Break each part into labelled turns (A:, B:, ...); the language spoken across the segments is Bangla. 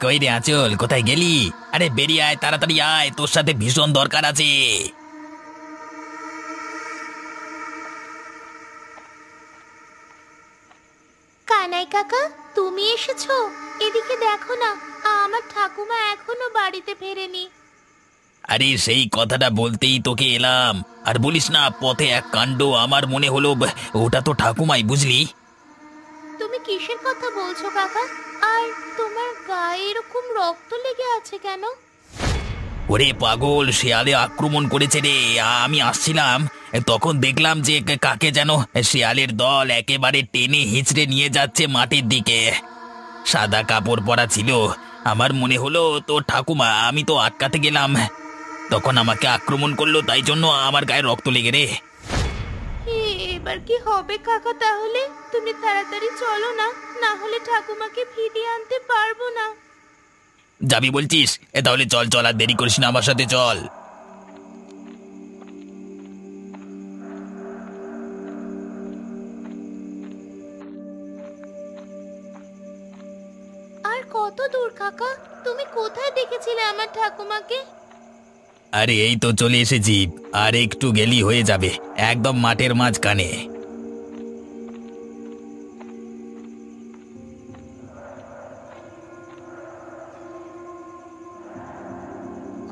A: কই রে আঁচল, কোথায় গেলি? আরে বেরিয়ে আয়, তাড়াতাড়ি আয়, তোর সাথে ভীষণ দরকার আছে।
B: কানাই কাকা, তুমি এসেছো? এদিকে দেখো না, আমার ঠাকুমা এখনো বাড়িতে ফেরেনি।
A: আরে সেই কথাটা বলতেই তোকে এলাম। আর বলিস না, পথে এক কাণ্ড, আমার মনে হলো ওটা তো ঠাকুমাই, বুঝলি?
B: তুমি কিসের কথা বলছো কাকা? আর তোমার গায়ে এরকম রক্ত লেগে আছে কেন?
A: ওরে পাগল, শেয়ালে আক্রমণ করেছে রে। আমি আসছিলাম, তখন দেখলাম যে কাকে যেন শেয়ালের দল একেবারে টেনে হিঁচড়ে নিয়ে যাচ্ছে মাটির দিকে। সাদা কাপড় পরা ছিল। আমার মনে হলো তো ঠাকুমা, আমি তো আটকাতে গেলাম, তখন আমাকে আক্রমণ করলো, তাই জন্য আমার গায়ে রক্ত লেগে রে।
B: এবার কি হবে কাকা? তাহলে তুমি তাড়াতাড়ি চলো না, না হলে ঠাকুমাকে ফিরিয়ে আনতে পারবো না।
A: যাবি বলছিস? তাহলে চল চল, আর দেরি করিস না, আমার সাথে চল।
B: আর কত দূর কাকা? তুমি কোথায় দেখেছিলে আমার ঠাকুমাকে?
A: আরে এই তো চলে এসেছি, আর একটু গেলি হয়ে যাবে, একদম মাঠের মাঝখানে।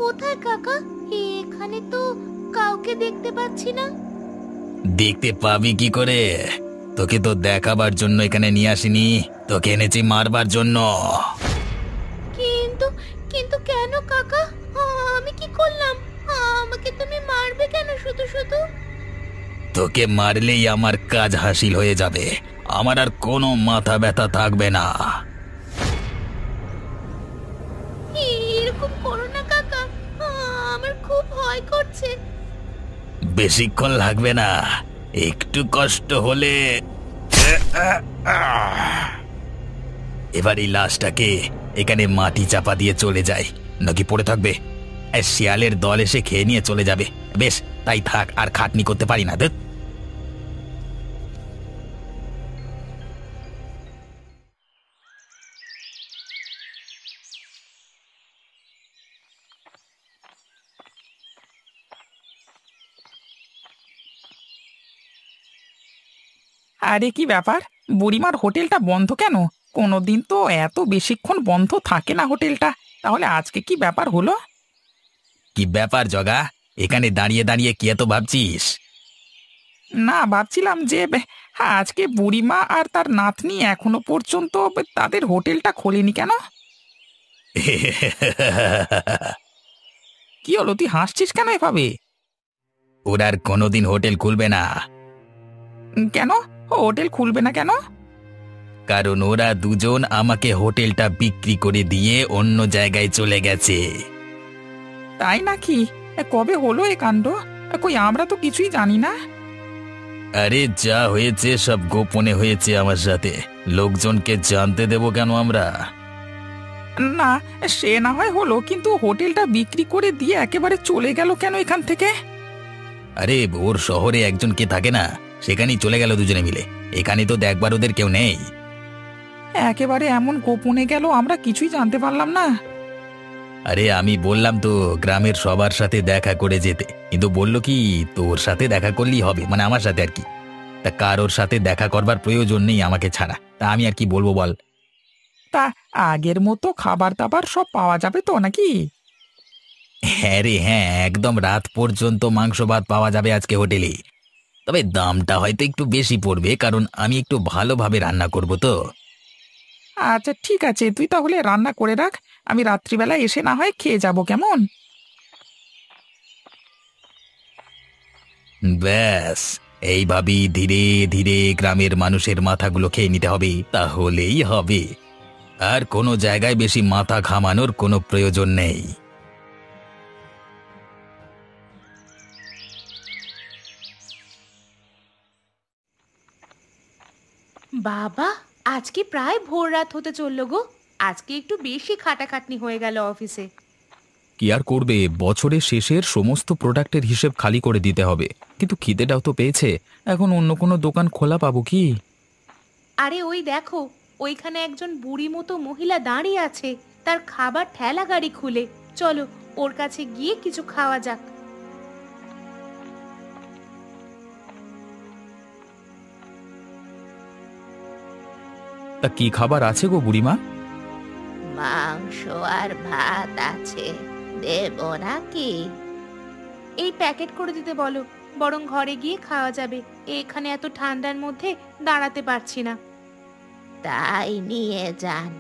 B: কোথায় কাকা? এখানে তো কাউকে দেখতে পাচ্ছি না।
A: দেখতে পাবি কি করে? তোকে তো দেখাবার জন্য এখানে নিয়ে আসিনি, তোকে এনেছি মারবার জন্য।
B: কিন্তু কিন্তু কেন কাকা? আমি কি করলাম? আমাকে তুমি মারবে কেন শুধু শুধু?
A: তোকে মারলেই আমার কাজ হাসিল হয়ে যাবে, আমার আর কোনো মাথা ব্যথা থাকবে না।
B: এরকম করো না কাকা, আমার খুব ভয় করছে।
A: বেশিক্ষণ লাগবে না, একটু কষ্ট হলে। এবার এই লাশটাকে এখানে মাটি চাপা দিয়ে চলে যায়, নাকি পড়ে থাকবে? শিয়ালের দল এসে খেয়ে নিয়ে চলে যাবে। বেশ, তাই থাক, আর খাটনি করতে পারি না। দেখ,
C: আরে কি ব্যাপার, বুড়িমার হোটেলটা বন্ধ কেন? কোনোদিন তো এত বেশিক্ষণ বন্ধ থাকে না হোটেলটা, তাহলে আজকে কি ব্যাপার হলো?
A: কি ব্যাপার জগা? এখানে দাঁড়িয়ে দাঁড়িয়ে কি এত ভাবছিস?
C: না, ভাবছিলাম যে আজকে বুড়িমা আর তার নাতনি এখনো পর্যন্ত তাদের হোটেলটা খোলেনি কেন? কি হলো, তুই হাসছিস কেন এভাবে?
A: ওরা আর কোনোদিন হোটেল খুলবে না।
C: কেন? হোটেল খুলবে না কেন?
A: কারণ ওরা দুজন আমাকে হোটেলটা বিক্রি করে দিয়ে অন্য জায়গায় চলে গেছে।
C: তাই নাকি? কবে হলো এ কাণ্ড? কই, আমরা তো কিছুই জানি না।
A: আরে যা হয়েছে সব গোপনে হয়েছে আমার সাথে, লোকজনকে জানতে দেব কেন আমরা?
C: না, সে না হয় হলো, কিন্তু হোটেলটা বিক্রি করে দিয়ে একেবারে চলে গেল কেন এখান থেকে?
A: আরে ওর শহরে একজন কে থাকে না, সেখানেই চলে গেল দুজনে মিলে। এখানে তো দেখবার ওদের কেউ নেই।
C: একেবারে এমন গোপনে গেল, আমরা কিছুই জানতে পারলাম না।
A: আরে আমি বললাম তো গ্রামের সবার সাথে দেখা করে যেতে, কিন্তু বললো কি তোর সাথে দেখা করলেই হবে, মানে আমার সাথে আর কি। তা কারোর সাথে দেখা করবার প্রয়োজন নেই আমাকে ছাড়া, তা আমি আর কি বলবো বল?
C: তা আগের মতো খাবার দাবার সব পাওয়া যাবে তো নাকি?
A: হ্যাঁ রে হ্যাঁ, একদম রাত পর্যন্ত মাংস ভাত পাওয়া যাবে আজকে হোটেলে। তবে দামটা হয়তো একটু বেশি পড়বে, কারণ আমি একটু ভালোভাবে রান্না করব তো।
C: আচ্ছা ঠিক আছে, তুই তাহলে রান্না করে রাখ, আমি রাত্রিবেলা এসে না হয় খেয়ে যাব, কেমন?
A: ব্যাস, এইভাবেই ধীরে ধীরে গ্রামের মানুষের মাথাগুলো খেয়ে নিতে হবে, তাহলেই হবে। আর কোনো জায়গায় বেশি মাথা ঘামানোর কোনো প্রয়োজন নেই।
B: বাবা, আজকে প্রায় ভোর রাত হতে চললো গো। আজকে একটু বেশি খাটাখাটনি হয়ে গেল অফিসে।
D: কি আর করবে, বছরের শেষের সমস্ত প্রোডাক্টের হিসেব খালি করে দিতে হবে, কিন্তু খিদেটাও তো পেয়েছে। এখন অন্য কোনো দোকান খোলা পাবো কি?
B: আরে ওই দেখো, ওইখানে একজন বুড়ি মতো মহিলা দাঁড়িয়ে আছে, তার খাবার ঠেলা গাড়ি খুলে। চলো ওর কাছে গিয়ে কিছু খাওয়া যাক।
D: তা কি খাবার আছে গো বুড়িমা?
B: মাংস আর ভাত আছে, দেব নাকি? এই প্যাকেট করে দিতে বলো, বরং ঘরে গিয়ে খাওয়া যাবে। এখানে এত ঠান্ডার মধ্যে দাঁড়াতে পারছি না। তাই নিয়ে যান,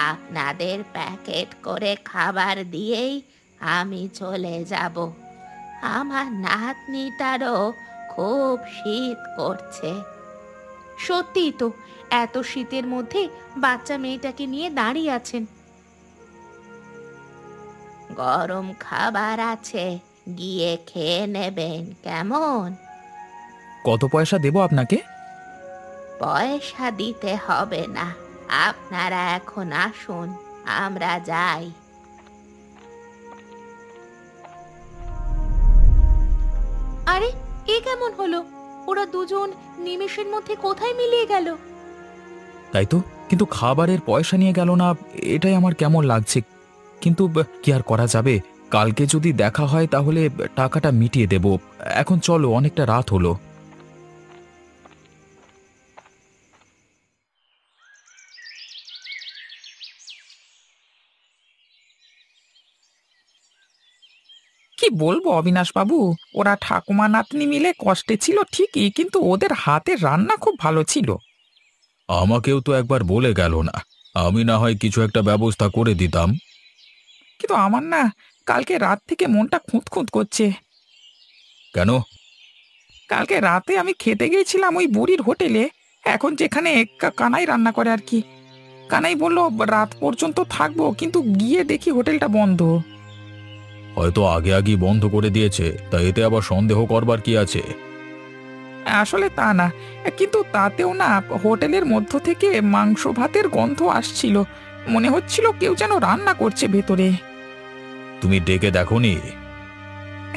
B: আপনাদের প্যাকেট করে খাবার দিয়েই আমি চলে যাব। আমার নাতনিটারও খুব শীত করছে। সত্যিই তো, এত শীতের মধ্যে বাচ্চা মেয়েটাকে নিয়ে দাঁড়িয়ে আছেন। গরম খাবার আছে, গিয়ে খেয়ে নেবেন কেমন?
D: কত পয়সা দেবো আপনাকে?
B: পয়সা দিতে হবে না, আপনারা এখন আসুন, আমরা যাই। আরে এ কেমন হলো? ওরা দুজন নিমেষের মধ্যে কোথায় মিলিয়ে গেল?
D: তাই তো, কিন্তু খাবারের পয়সা নিয়ে গেল না, এটাই আমার কেমন লাগছে। কিন্তু কি আর করা যাবে, কালকে যদি দেখা হয় তাহলে টাকাটা মিটিয়ে দেব। এখন চলো, অনেকটা রাত হলো।
C: কি বলবো অবিনাশ বাবু, ওরা ঠাকুমা নাতনি মিলে কষ্টে ছিল ঠিকই, কিন্তু ওদের হাতের রান্না খুব ভালো ছিল।
D: আমাকেও তো একবার বলে গেল না, আমি না হয় কিছু একটা ব্যবস্থা করে দিতাম।
C: কিন্তু আমার না কালকে রাত থেকে মনটা খুঁতখুঁত করছে।
D: কেন?
C: কালকে রাতে আমি খেতে গিয়েছিলাম ওই বুড়ির হোটেলে, এখন যেখানে কানাই রান্না করে আর কি। কানাই বলল রাত পর্যন্ত থাকবো, কিন্তু গিয়ে দেখি হোটেলটা বন্ধ।
D: হয়তো আগে আগেই বন্ধ করে দিয়েছে, তা এতে আবার সন্দেহ করবার কি আছে?
C: আসলে তা না, কিন্তু তাতেও না হোটেলের মধ্য থেকে মাংস ভাতের গন্ধ আসছিল। মনে হচ্ছিল কেউ যেন রান্না করছে ভেতরে।
D: তুমি ডেকে দেখোনি?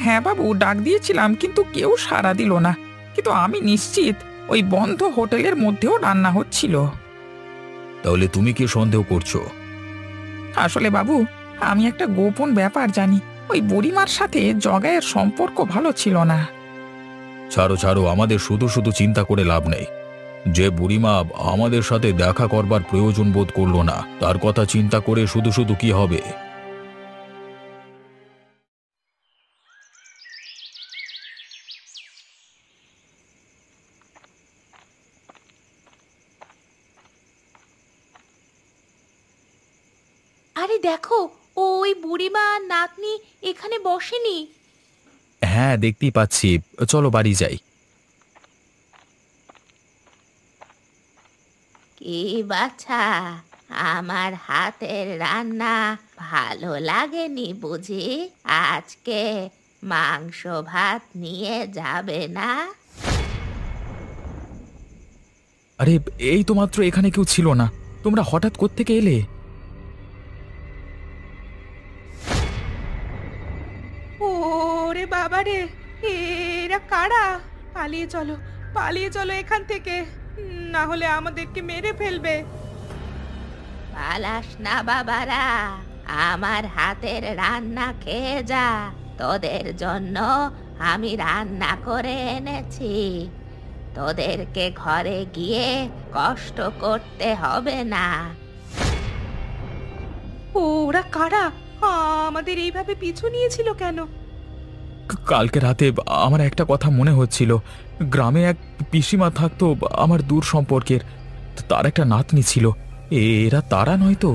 C: হ্যাঁ বাবু, ডাক দিয়েছিলাম কিন্তু কেউ সাড়া দিল না। কিন্তু আমি নিশ্চিত ওই বন্ধ হোটেলের মধ্যেও রান্না হচ্ছিল।
D: তাহলে তুমি কি সন্দেহ করছো?
C: আসলে বাবু, আমি একটা গোপন ব্যাপার জানি। ওই বুড়িমার সাথে জগায়ের সম্পর্ক ভালো ছিল না।
D: ছাড়ো ছাড়ো, আমাদের শুধু শুধু চিন্তা করে লাভ নেই। যে বুড়িমা আমাদের সাথে দেখা করবার প্রয়োজন বোধ করলো না, তার কথা চিন্তা করে শুধু শুধু কি হবে?
B: আরে দেখো, ওই বুড়িমা আর নাতনি এখানে বসেনি।
D: হ্যাঁ, দেখতেই পাচ্ছি। চলো বাড়ি যাই।
B: কি বাছা, আমার হাতের রান্না ভালো লাগেনি বুঝি? আজকে মাংস ভাত নিয়ে যাবে না?
D: আরে, এই তো মাত্র এখানে কেউ ছিল না, তোমরা হঠাৎ কোত্থেকে এলে?
B: ওরে বাবা রে, এরা কারা? পালিয়ে চলো, পালিয়ে চলো এখান থেকে, না হলে আমাদেরকে মেরে ফেলবে। পালাস না বাবারা, আমার হাতের রান্না খেয়ে যা। তোদের জন্য আমি রান্না করে এনেছি, তোদেরকে ঘরে গিয়ে কষ্ট করতে হবে না। ওরা কারা? আমাদের এইভাবে পিছু নিয়েছিল কেন?
D: কালকে রাতে আমার একটা কথা মনে হচ্ছিল। গ্রামে এক পিসিমা থাকতো আমার দূর সম্পর্কের, তার একটা নাতনি ছিল। এরা তারা নয় তো?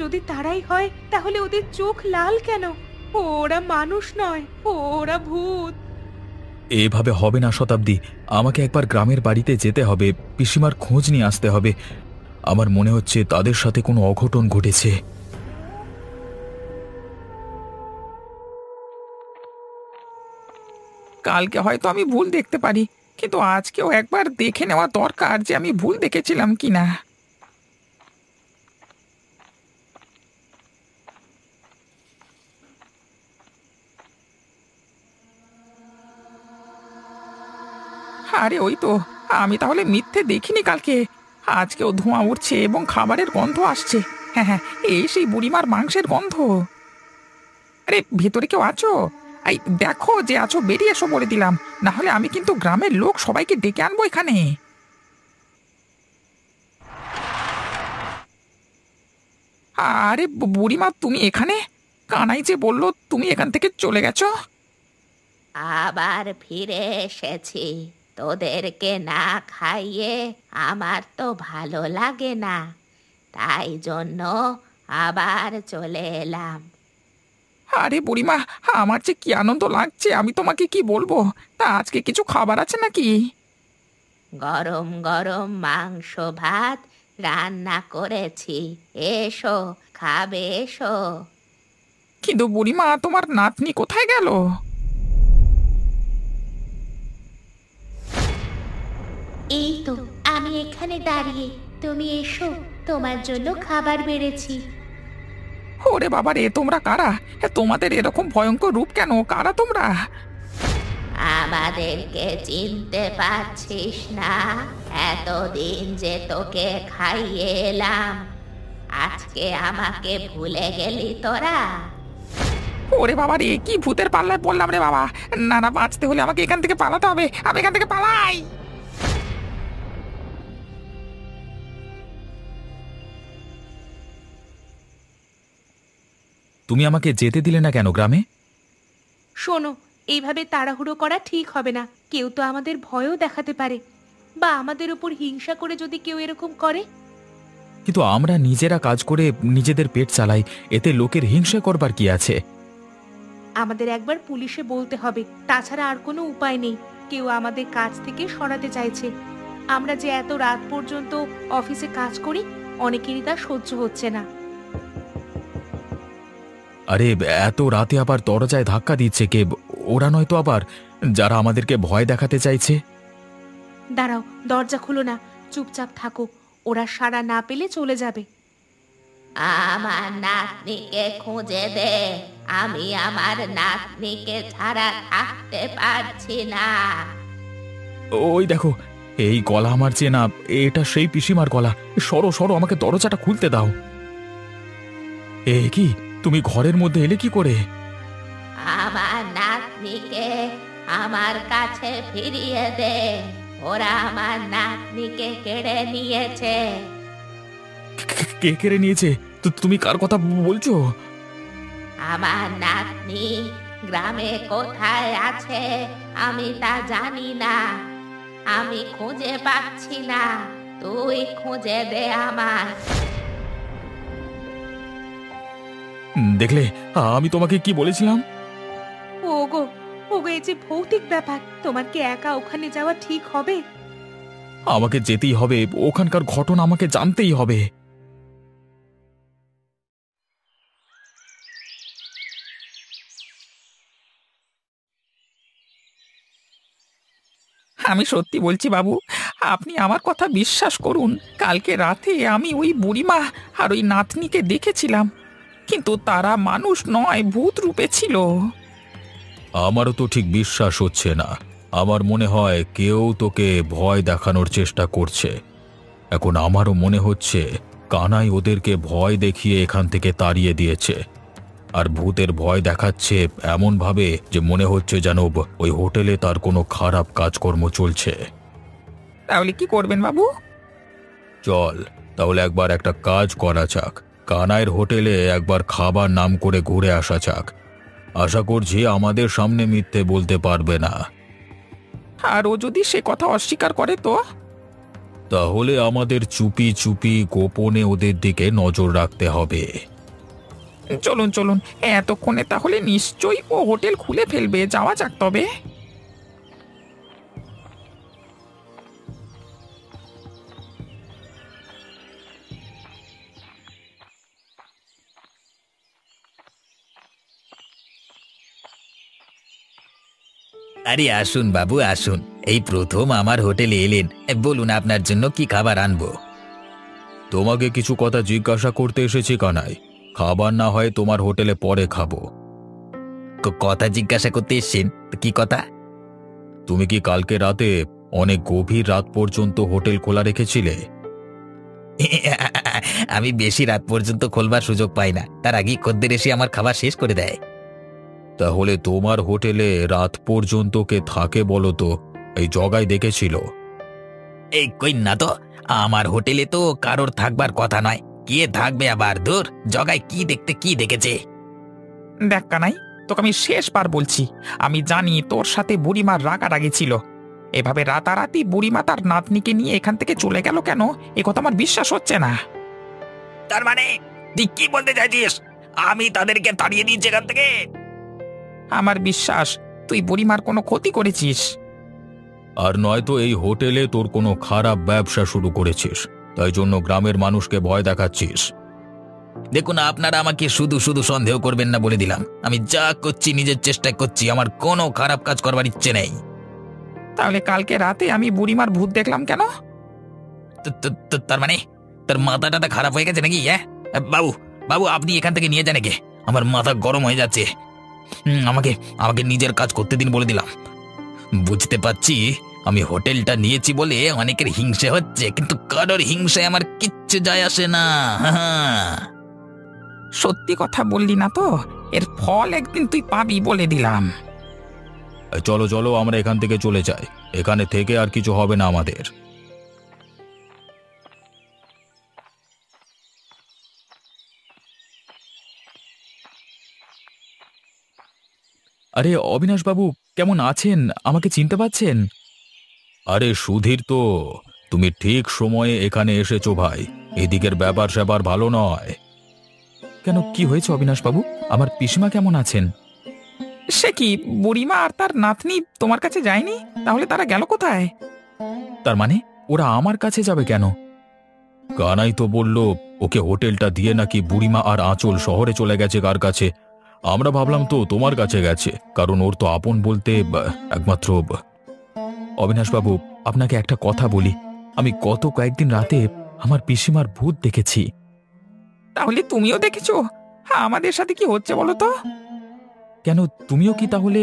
B: যদি তারাই হয় তাহলে ওদের চোখ লাল কেন? ওরা মানুষ নয়, ওরা ভূত।
D: এভাবে হবে না শতাব্দী, আমাকে একবার গ্রামের বাড়িতে যেতে হবে, পিসিমার খোঁজ নিয়ে আসতে হবে। আমার মনে হচ্ছে তাদের সাথে কোনো অঘটন ঘটেছে।
C: কালকে হয়তো আমি ভুল দেখতে পারি, কিন্তু আজকেও একবার দেখে নেওয়া দরকার যে আমি ভুল দেখেছিলাম কিনা। আরে ওই তো, আমি তাহলে মিথ্যে দেখিনি কালকে। আজকেও ধোঁয়া উঠছে এবং খাবারের গন্ধ আসছে। হ্যাঁ হ্যাঁ, এই সেই বুড়িমার মাংসের গন্ধ। আরে ভেতরে কেউ আছো? এই দেখো যে আছো, বেরিয়ে এসো বলে দিলাম, না হলে আমি কিন্তু গ্রামের লোক সবাইকে ডেকে আনবো এখানে। আরে বুড়িমা, তুমি এখানে? কানাই যে বললো তুমি এখান থেকে চলে গেছো।
B: আবার ফিরে এসেছি। তোদেরকে না খাইয়ে আমার তো ভালো লাগে না, তাই জন্য আবার চলে এলাম।
C: আরে বুড়িমা, আমার যে কি আনন্দ লাগছে আমি তোমাকে কি বলবো। তা আজকে কিছু খাবার আছে নাকি?
B: গরম গরম মাংস ভাত রান্না করেছি, এসো খাবে এসো।
C: কিন্তু বুড়িমা, তোমার নাতনি কোথায় গেল?
B: এই তো আমি এখানে দাঁড়িয়ে, তুমি এসো, তোমার জন্য খাবার বেড়েছি।
C: ওরে বাবা রে, তোমরা কারা? তোমাদের এরকম ভয়ঙ্কর রূপ কেন? কারা তোমরা?
B: আমাদেরকে চিনতে পারছিস না? এতদিন যে তোকে খাইয়ে এলাম, আজকে আমাকে ভুলে গেলি তোরা?
C: ওরে বাবা রে, কি ভূতের পাল্লায় পড়লাম রে বাবা। না না, বাঁচতে হলে আমাকে এখান থেকে পালাতে হবে। আমি এখান থেকে পালাই।
D: তুমি আমাকে যেতে দিলে না কেন গ্রামে?
B: শোনো, এইভাবে তাড়াহুড়ো করা ঠিক হবে না। কেউ তো আমাদের ভয়ও দেখাতে পারে, বা আমাদের উপর হিংসা করে যদি কেউ এরকম করে।
D: কিন্তু আমরা নিজেরা কাজ করে নিজেদের পেট চালাই, এতে লোকের হিংসা করবার কি আছে?
B: আমাদের একবার পুলিশে বলতে হবে, তাছাড়া আর কোনো উপায় নেই। কেউ আমাদের কাজ থেকে সরাতে চাইছে। আমরা যে এত রাত পর্যন্ত অফিসে কাজ করি, অনেকেরই তা সহ্য হচ্ছে না।
D: আরে এত রাতে আবার দরজায় ধাক্কা দিচ্ছে কে? ওরা নয়তো আবার যারা আমাদেরকে ভয় দেখাতে চাইছে?
B: দাঁড়াও, দরজা খুলো না, চুপচাপ থাকো, ওরা সাড়া না পেলে চলে যাবে। আমার নাতনিকে খুঁজে দে, আমি আমার নাতনিকে ছাড়া থাকতে পারছি না।
D: ওই দেখো, এই গলা আমার চেনা, এটা সেই পিসিমার গলা। সরো সরো, আমাকে দরজাটা খুলতে দাও। এ কি, তুমি ঘরের মধ্যে এলে কি করে?
B: আমার নাতনিকে আমার কাছে ফিরিয়ে দে, ওরা আমার নাতনিকে কেড়ে নিয়েছে।
D: কে কেড়ে নিয়েছে? তুমি কার কথা বলছো?
B: আমার নাতনি গ্রামে কোথায় আছে আমি তা জানি না, আমি খুঁজে পাচ্ছি না, তুই খুঁজে দে আমার।
D: দেখলে আমি তোমাকে কি বলেছিলাম?
B: ওগো ওগো, এই যে ভৌতিক ব্যাপার, তোমার কি একা ওখানে যাওয়া ঠিক হবে?
D: আমাকে যেতেই হবে, ওখানকার ঘটনা আমাকে জানতেই হবে।
C: আমি সত্যি বলছি বাবু, আপনি আমার কথা বিশ্বাস করুন। কালকে রাতে আমি ওই বুড়িমা আর ওই নাতনিকে দেখেছিলাম, কিন্তু তারা মানুষ নয়, ভূত রূপে ছিল।
D: আমারও তো ঠিক বিশ্বাস হচ্ছে না। আমার মনে হয় কেউ তোকে ভয় দেখানোর চেষ্টা করছে। এখন আমারও মনে হচ্ছে কানাই ওদেরকে ভয় দেখিয়ে এখান থেকে তাড়িয়ে দিয়েছে। আর ভূতের ভয় দেখাচ্ছে এমন ভাবে যে মনে হচ্ছে যেন ওই হোটেলে তার কোনো খারাপ কাজকর্ম চলছে।
C: তাহলে কি করবেন বাবু?
D: চল তাহলে একবার একটা কাজ করা যাক, কানাইয়ের হোটেলে একবার খাবার নাম করে ঘুরে আসা যাক। আশা করছি আমাদের সামনে মিথ্যে বলতে পারবে না।
C: আর ও যদি সে কথা অস্বীকার করে তো?
D: তাহলে আমাদের চুপি চুপি গোপনে ওদের দিকে নজর রাখতে হবে।
C: চলুন চলুন, এতক্ষণে তাহলে নিশ্চয়ই ও হোটেল খুলে ফেলবে। যাওয়া যাক তবে।
A: আরে আসুন বাবু আসুন, এই প্রথম আমার হোটেলে এলেন। বলুন আপনার জন্য কি খাবার আনবো?
D: তোমাকে কিছু কথা জিজ্ঞাসা করতে এসেছি কানাই। খাবার না হয় তোমার হোটেলে পরে খাবো।
A: কথা জিজ্ঞাসা করতে এসছেন? তো কি কথা?
D: তুমি কি কালকে রাতে অনেক গভীর রাত পর্যন্ত হোটেল খোলা রেখেছিলে?
A: আমি বেশি রাত পর্যন্ত খোলবার সুযোগ পাই না, তার আগেই খদ্দের এসে আমার খাবার শেষ করে দেয়।
D: তাহলে তোমার হোটেলে রাত পর্যন্ত কে থাকে বলো তো? এই জগাই দেখেছিল?
A: এই কই না তো, আমার হোটেলে তো কারোর থাকবার কথা নয়। কে থাকবে আবার? দূর, জগায় কি দেখতে কি দেখেছে?
C: দেখ কানাই, তোকে আমি শেষবার বলছি, আমি জানি তোর সাথে বুড়িমার রাগারাগি ছিল। এভাবে রাতারাতি বুড়িমা তার নাতনিকে নিয়ে এখান থেকে চলে গেল কেন, এ কথা আমার বিশ্বাস হচ্ছে না।
A: তার মানে তুই কি বলতে চাইছিস? আমি তাদেরকে তাড়িয়ে দিয়েছি এখান থেকে?
C: আমার বিশ্বাস তুই বুড়িমার কোনো ক্ষতি করেছিস।
D: আর নয়তো এই হোটেলে তোর কোনো খারাপ ব্যবসা শুরু করেছিস, তাই জন্য গ্রামের মানুষকে ভয় দেখাচ্ছিস।
A: দেখুন, আপনারা আমাকে শুধু শুধু সন্দেহ করবেন না বলে দিলাম। আমি যা করছি নিজের চেষ্টায় করছি, আমার কোনো খারাপ কাজ করবার ইচ্ছে নেই।
C: তাহলে কালকে রাতে আমি বুড়িমার ভূত দেখলাম কেন?
A: তার মানে তার মাথা টাথা খারাপ হয়ে গেছে নাকি? হ্যাঁ বাবু, বাবু আপনি এখান থেকে নিয়ে যান একে, আমার মাথা গরম হয়ে যাচ্ছে। আমাকে আমাকে নিজের কাজ করতে দিন বলে দিলাম। বুঝতে পারছি আমি হোটেলটা নিয়েছি বলে অনেকের হিংসে হচ্ছে, কিন্তু কারোর হিংসায় আমার কিচ্ছু যায় আসে না।
C: সত্যি কথা বললি না তো, এর ফল একদিন তুই পাবি বলে দিলাম।
D: চলো চলো, আমরা এখান থেকে চলে যাই, এখানে থেকে আর কিছু হবে না আমাদের। আরে অবিনাশবাবু, কেমন আছেন? আমাকে চিনতে পারছেন? আরে সুধীর তো, তুমি ঠিক সময়ে এখানে এসেছো ভাই। এদিকের ব্যাপার স্যাপার ভালো নয়। কেন, কি হয়েছে অবিনাশবাবু? আমার পিসিমা কেমন আছেন?
C: সে কি, বুড়িমা আর তার নাতনি তোমার কাছে যায়নি? তাহলে তারা গেল কোথায়?
D: তার মানে ওরা আমার কাছে যাবে কেন? কানাই তো বলল ওকে হোটেলটা দিয়ে নাকি বুড়িমা আর আঁচল শহরে চলে গেছে কার কাছে। আমরা ভাবলাম তো তোমার কাছে গেছে, কারণ ওর তো আপন বলতে একমাত্র। অবিনাশবাবু, আপনাকে একটা কথা বলি, আমি গত কয়েকদিন রাতে আমার পিসিমার ভূত দেখেছি।
C: তাহলে তুমিও দেখেছো? হ্যাঁ, আমাদের সাথে কি হচ্ছে বলো তো?
D: কেন, তুমিও কি তাহলে?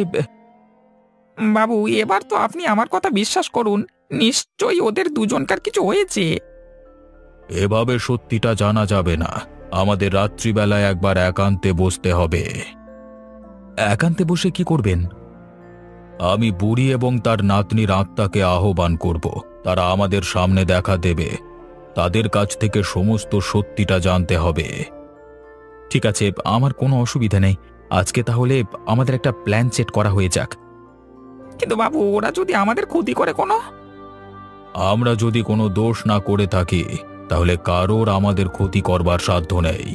C: বাবু, এবার তো আপনি আমার কথা বিশ্বাস করুন, নিশ্চয়ই ওদের দুজনকার কিছু হয়েছে।
D: এভাবে সত্যিটা জানা যাবে না, আমাদের রাত্রিবেলায় একবার একান্তে বসতে হবে। একান্তে বসে কি করবেন? আমি বুড়ি এবং তার নাতনির আত্মাকে আহ্বান করব, তারা আমাদের সামনে দেখা দেবে, তাদের কাছ থেকে সমস্ত সত্যিটা জানতে হবে। ঠিক আছে, আমার কোনো অসুবিধা নেই। আজকে তাহলে আমাদের একটা প্ল্যান সেট করা হয়ে যাক।
C: কিন্তু বাবু, ওরা যদি আমাদের ক্ষতি করে কোনো?
D: আমরা যদি কোনো দোষ না করে থাকি তাহলে কারোর আমাদের ক্ষতি করবার সাধ্য নেই।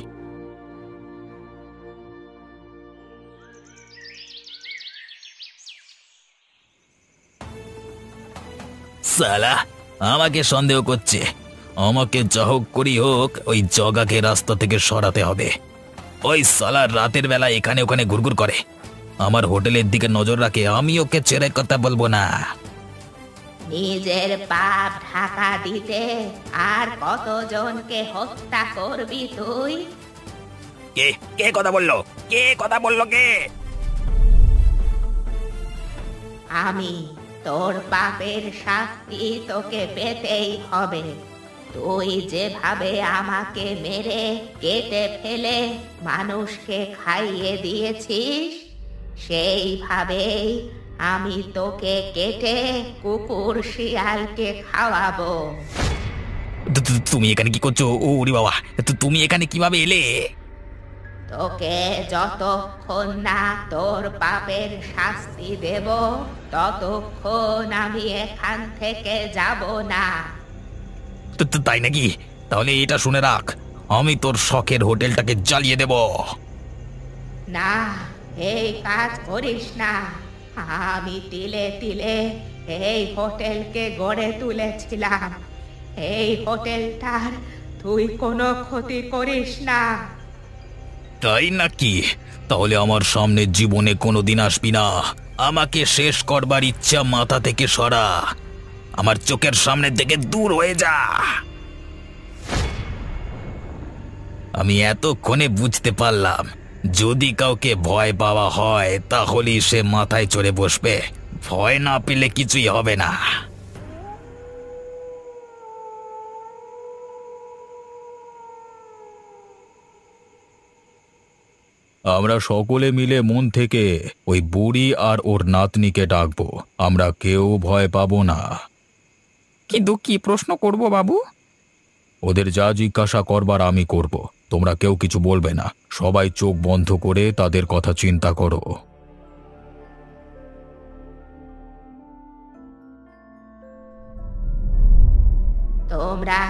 A: সালা আমাকে সন্দেহ করছে। আমাকে যা হোক করি হোক ওই জগাকে রাস্তা থেকে সরাতে হবে। ওই সালা রাতের বেলা এখানে ওখানে ঘুরঘুর করে, আমার হোটেলের দিকে নজর রাখে। আমি ওকে ছেড়ে কথা বলবো না।
B: নিজের পাপ ঢাকা দিতে আর কতজনকে হত্যা করবি তুই?
A: কে কে কথা বললো? কে কথা বললো? কে?
B: আমি। তোর পাপের শাস্তি তোকে পেতেই হবে। তুই যেভাবে আমাকে মেরে কেটে ফেলে মানুষকে খাইয়ে দিয়েছিস, সেইভাবেই আমি তোকে কেটে কুকুর শিয়ালকে খাওয়াবো।
A: তুমি এখানে কি করছো? ওরে বাবা, তুমি এখানে কিভাবে এলে?
B: তোকে যতক্ষণ না তোর পাপের শাস্তি দেব, ততক্ষণ আমি এখান থেকে যাব না।
A: তাই নাকি? তাহলে এটা শুনে রাখ, আমি তোর শখের হোটেলটাকে জ্বালিয়ে দেব।
B: না, এই কাজ করিস না। আমি তিলে তিলে এই হোটেলকে গড়ে তুলেছিলাম। এই হোটেলটার তুই কোনো ক্ষতি করিস না।
A: তাই নাকি? তাহলে আমার সামনে জীবনে কোনোদিন আসবি না। আমাকে শেষ করবার ইচ্ছা মাথা থেকে সরা, আমার চোখের সামনে থেকে দূর হয়ে যা। আমি এতক্ষণে বুঝতে পারলাম, যদি কাউকে ভয় পাওয়া হয় তাহলেই সে মাথায় চড়ে বসবে, ভয় না পেলে কিছুই হবে না।
B: তোকে যতক্ষণ না তোর পাপের শাস্তি দেব, ততক্ষণ আমি এখান থেকে যাব না। না, এই কাজ করিস না। আমি তিলে তিলে এই হোটেলকে গড়ে তুলেছিলাম। এই হোটেলটার তুই কোনো ক্ষতি করিস না। তাহলে আমার সামনে জীবনে কোনোদিন আসবি না। আমাকে শেষ করবার ইচ্ছা মাথা থেকে সরা, আমার চোখের সামনে থেকে দূর হয়ে যা।
A: আমি এতক্ষণে বুঝতে পারলাম, যদি কাউকে ভয় পাওয়া হয় তাহলেই সে মাথায় চড়ে বসবে, ভয় না পেলে কিছুই হবে না।
D: আমরা সকলে মিলে মন থেকে ওই বুড়ি আর ওর নাতনিকে ডাকবো। আমরা কেউ ভয় পাবো না।
C: কিন্তু কি প্রশ্ন করব বাবু?
D: ওদের যা জিজ্ঞাসা করবার আমি করব। তোমরা কেউ কিছু বলবে না। সবাই চোখ বন্ধ করে তাদের কথা চিন্তা করো।
B: তোমরা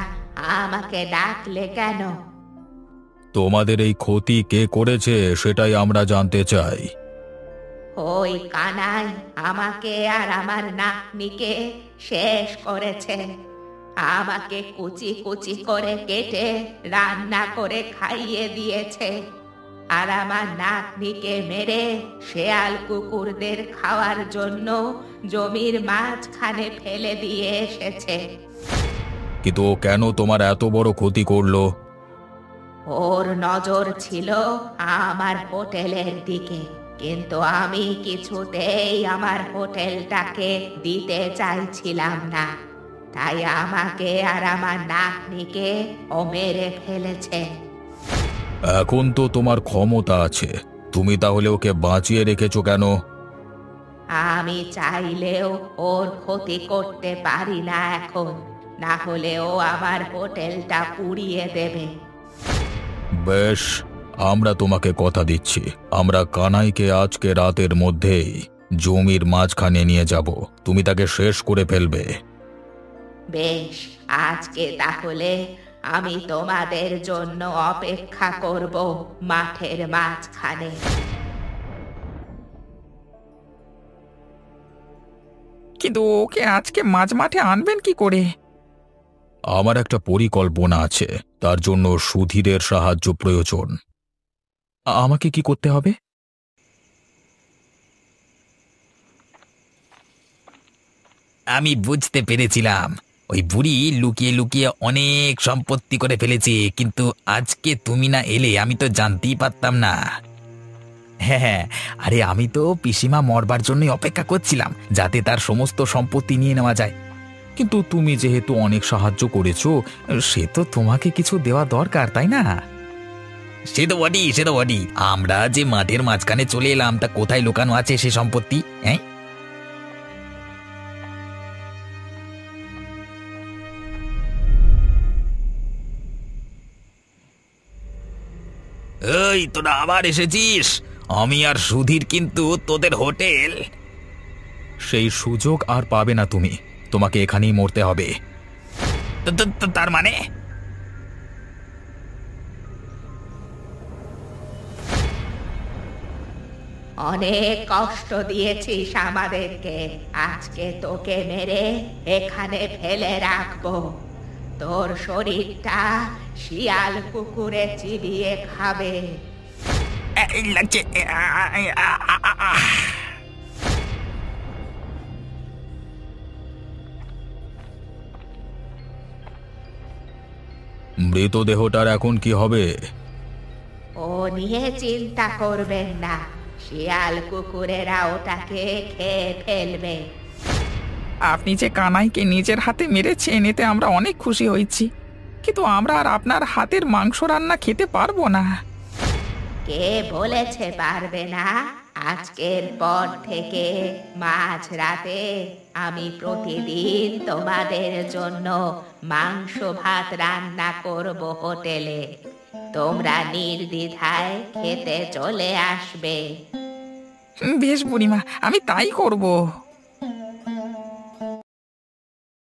B: আমাকে ডাকলে কেন?
D: তোমাদের এই ক্ষতি কে করেছে সেটাই আমরা জানতে চাই।
B: ওই কানাই আমাকে আর আমার নাতনিকে শেষ করেছে। আমাকে কুচি কুচি করে কেটে রান্না করে খাইয়ে দিয়েছে, আর আমার নাতনিকে মেরে শেয়াল কুকুরদের খাওয়ার জন্য জমির মাঝখানে ফেলে দিয়ে এসেছে।
D: কিন্তু ও কেন তোমার এত বড় ক্ষতি করলো?
B: ওর নজর ছিল আমার হোটেলের দিকে, কিন্তু আমি কিছুতেই আমার হোটেলটাকে দিতে চাইছিলাম না, তাই আমাকে আর আমার নাতনিকে ও মেরে ফেলেছে।
D: এখন তো তোমার ক্ষমতা আছে, তুমি তাহলে ওকে বাঁচিয়ে রেখেছো কেন?
B: আমি চাইলেও ওর ক্ষতি করতে পারি না এখন, না হলে ও আমার হোটেলটা পুড়িয়ে দেবে।
D: বেশ, আমরা তোমাকে কথা দিচ্ছি, আমরা কানাইকে আজকে রাতের মধ্যেই জমির মাঝখানে নিয়ে যাব। তুমি তাকে শেষ করে ফেলবে।
B: বেশ, আজকে তাহলে আমি তোমাদের জন্য অপেক্ষা করব মাঠের মাঝখানে।
C: কিন্তু ওকে আজকে মাঝ মাঠে আনবেন কি করে?
D: আমার একটা পরিকল্পনা আছে, তার জন্য সুধীরের সাহায্য প্রয়োজন। আমাকে কি করতে হবে?
A: আমি বুঝতে পেরেছিলাম ওই বুড়ি লুকিয়ে লুকিয়ে অনেক সম্পত্তি করে ফেলেছে, কিন্তু আজকে তুমি না এলে আমি তো জানতেই পারতাম না। হ্যাঁ হ্যাঁ, আরে আমি তো পিসিমা মরবার জন্যই অপেক্ষা করছিলাম, যাতে তার সমস্ত সম্পত্তি নিয়ে নেওয়া যায়।
D: কিন্তু তুমি যেহেতু অনেক সাহায্য করেছো, সে তো তোমাকে কিছু দেওয়া দরকার, তাই না?
A: সে তো বটেই, সে তো বটেই। আমরা যে মাঠের মাঝখানে চলে এলাম, তা কোথায় লুকানো আছে সে সম্পত্তি? হ্যাঁ, এই তোরা আবার এসেছিস? আমি আর সুধীর কিন্তু তোদের হোটেল।
D: সেই সুযোগ আর পাবে না তুমি, তোমাকে এখানেই মরতে হবে।
A: তার মানে?
B: অনেক কষ্ট দিয়েছিস আমাদেরকে, আজকে তোকে মেরে এখানে ফেলে রাখবো। তোর শরীরটা শিয়াল কুকুরে চিবিয়ে খাবে।
A: এই লাগছে।
D: মৃতদেহটার এখন কি হবে?
B: ও নিয়ে চিন্তা করবেন না, শিয়াল কুকুরেরা ওটাকে খেয়ে ফেলবে।
C: আপনি যে কানাইকে নিজের হাতে মেরেছেন, এতে আমরা অনেক খুশি হয়েছি, কিন্তু আমরা আর আপনার হাতের মাংস রান্না খেতে পারবো না।
B: কে বলেছে পারবে না? আজকের পর থেকে মাঝরাতে আমি প্রতিদিন তোমাদের জন্য মাংস ভাত রান্না করব হোটেলে। তোমরা নির্দ্বিধায় খেতে চলে আসবে।
C: বেশ বুড়িমা, আমি তাই করব।